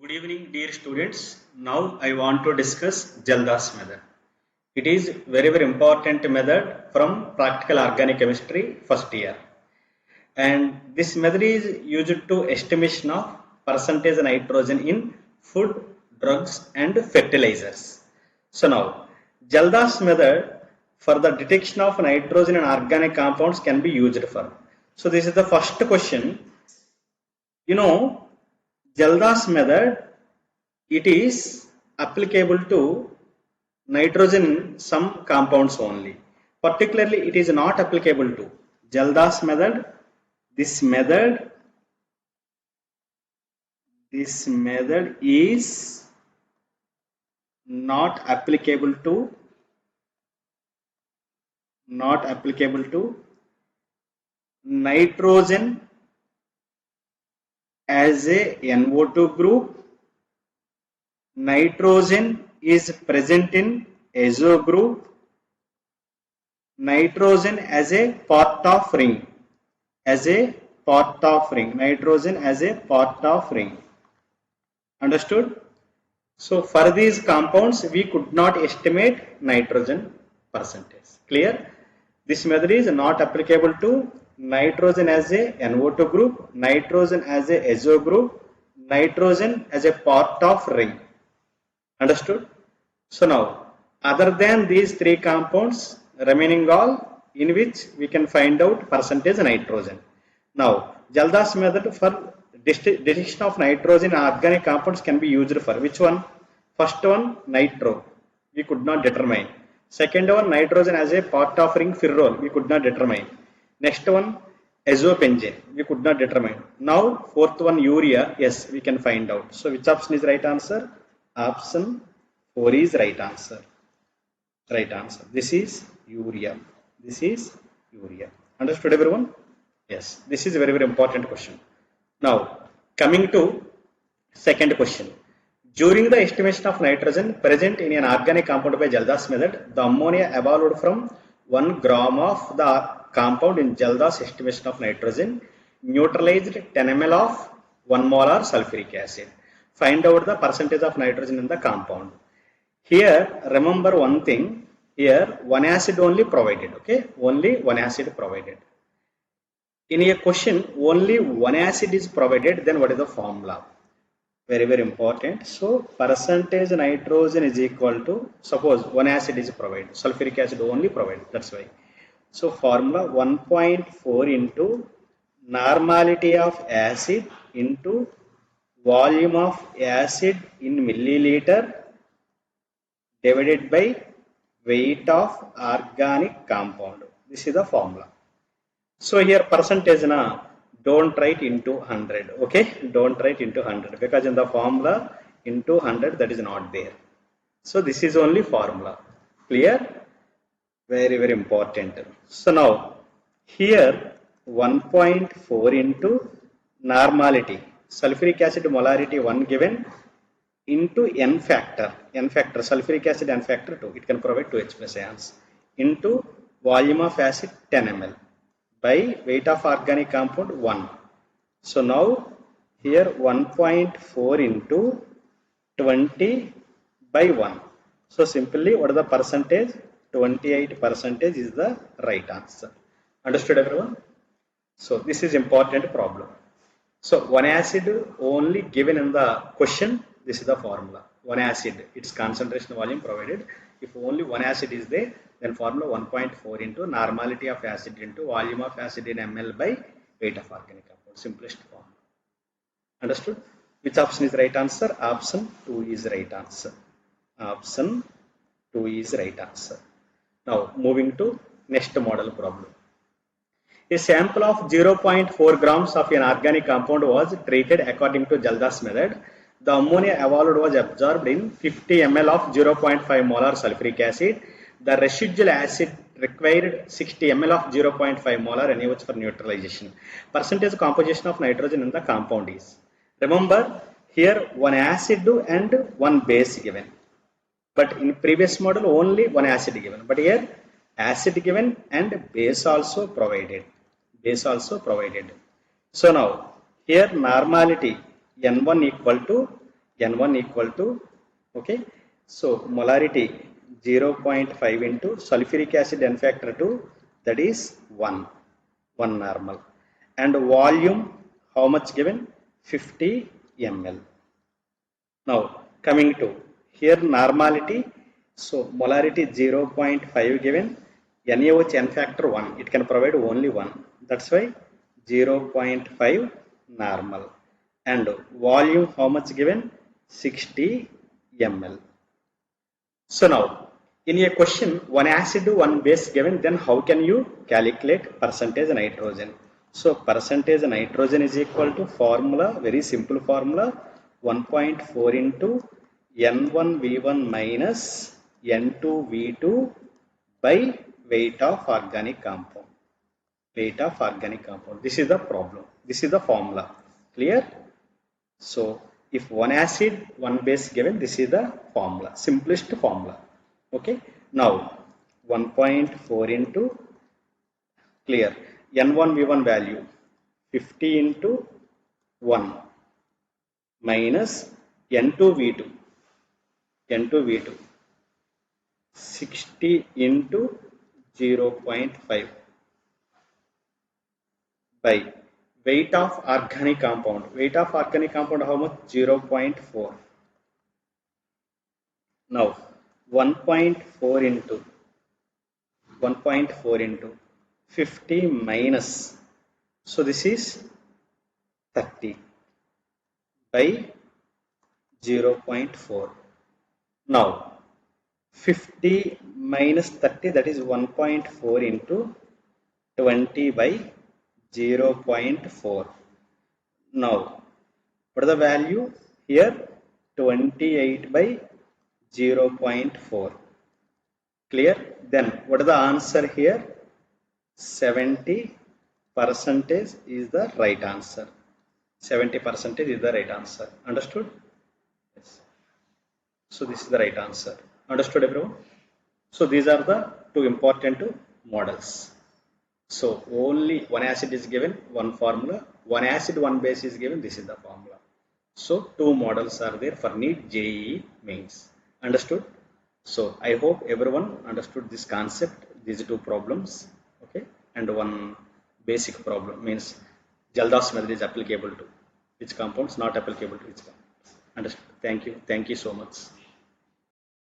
Good evening, dear students. Now I want to discuss Kjeldahl'S method. It is very important method from practical organic chemistry first year. And this method is used to estimation of percentage nitrogen in food, drugs and fertilizers. So now, Kjeldahl'S method for the detection of nitrogen and organic compounds can be used for. So this is the first question. Kjeldahl'S method, it is applicable to nitrogen in some compounds only. Particularly, it is not applicable to Kjeldahl'S method. This method is not applicable to nitrogen as a NO2 group. Nitrogen is present in azo group. Nitrogen as a part of ring. Nitrogen as a part of ring. Understood? So for these compounds, we could not estimate nitrogen percentage. Clear? This method is not applicable to nitrogen as a NO2 group, nitrogen as a azo group, nitrogen as a part of ring. Understood? So now, other than these three compounds, remaining all in which we can find out percentage nitrogen. Now, Kjeldahl'S method for detection of nitrogen and organic compounds can be used for which one? First one, nitro, we could not determine. Second one, nitrogen as a part of ring ferrol, we could not determine. Next one, azopentane, we could not determine. Now, fourth one, urea, yes, we can find out. So, which option is right answer? Option 4 is right answer. This is urea. Understood everyone? Yes. This is a very important question. Now, coming to second question. During the estimation of nitrogen present in an organic compound by Kjeldahl'S method, the ammonia evolved from 1 gram of the compound in Kjeldahl'S estimation of nitrogen neutralized 10 ml of 1 molar sulfuric acid. Find out the percentage of nitrogen in the compound. Here, remember one thing. Here, one acid only provided. Okay, only one acid provided. In a question, only one acid is provided. Then what is the formula? Very important. So, percentage nitrogen is equal to, suppose one acid is provided. Sulfuric acid only provided. That's why. So, formula 1.4 into normality of acid into volume of acid in milliliter divided by weight of organic compound. This is the formula. So here percentage don't write into 100. Okay, don't write into 100 because in the formula into 100 that is not there. So this is only formula. Clear? Very important. So now here 1.4 into normality. Sulfuric acid molarity 1 given into n factor, sulfuric acid n factor 2, it can provide 2H plus ions, into volume of acid 10 ml by weight of organic compound 1. So now here 1.4 into 20 by 1. So simply what is the percentage? 28% is the right answer. Understood everyone? So this is important problem. So one acid only given in the question. This is the formula. One acid, its concentration volume provided. If only one acid is there, then formula 1.4 into normality of acid into volume of acid in ml by weight of organic compound. Simplest form. Understood? Which option is right answer? Option 2 is right answer. Option 2 is right answer. Now moving to next model problem. A sample of 0.4 grams of an organic compound was treated according to Kjeldahl'S method. The ammonia evolved was absorbed in 50 ml of 0.5 molar sulfuric acid. The residual acid required 60 ml of 0.5 molar NaOH for neutralization. Percentage composition of nitrogen in the compound is. Remember, here one acid and one base given. But in previous model only one acid given. But here acid given and base also provided. So now here normality N1 equal to N1 equal to, okay, so molarity 0.5 into sulfuric acid N factor 2, that is 1 normal, and volume how much given, 50 ml. Now coming to here normality, so molarity 0.5 given, NaOH N factor 1, it can provide only 1, that's why 0.5 normal, and volume how much given, 60 ml. So now in a question, one acid one base given, then how can you calculate percentage nitrogen? So percentage nitrogen is equal to formula, very simple formula, 1.4 into N1V1 minus N2V2 by weight of organic compound. Weight of organic compound. This is the problem. This is the formula. Clear? So if one acid, one base given, this is the formula, simplest formula. Okay. Now 1.4 into, clear, N1V1 value 50 into 1 minus N2V2 60 into 0.5 by weight of organic compound. Weight of organic compound how much? 0.4. Now 1.4 into 50 minus, so this is 30 by 0.4. Now 50 minus 30, that is 1.4 into 20 by 0.4. Now what is the value here? 28 by 0.4. Clear? Then what is the answer here? 70% is the right answer. 70% is the right answer. Understood? Yes. So this is the right answer. Understood everyone? So these are the two important models. So only one acid is given, one formula, one acid, one base is given, this is the formula. So two models are there for NEET-JEE mains. Understood? So I hope everyone understood this concept, these two problems, okay, and one basic problem, means Kjeldahl'S method is applicable to which compounds, not applicable to which compounds. Understood? Thank you so much.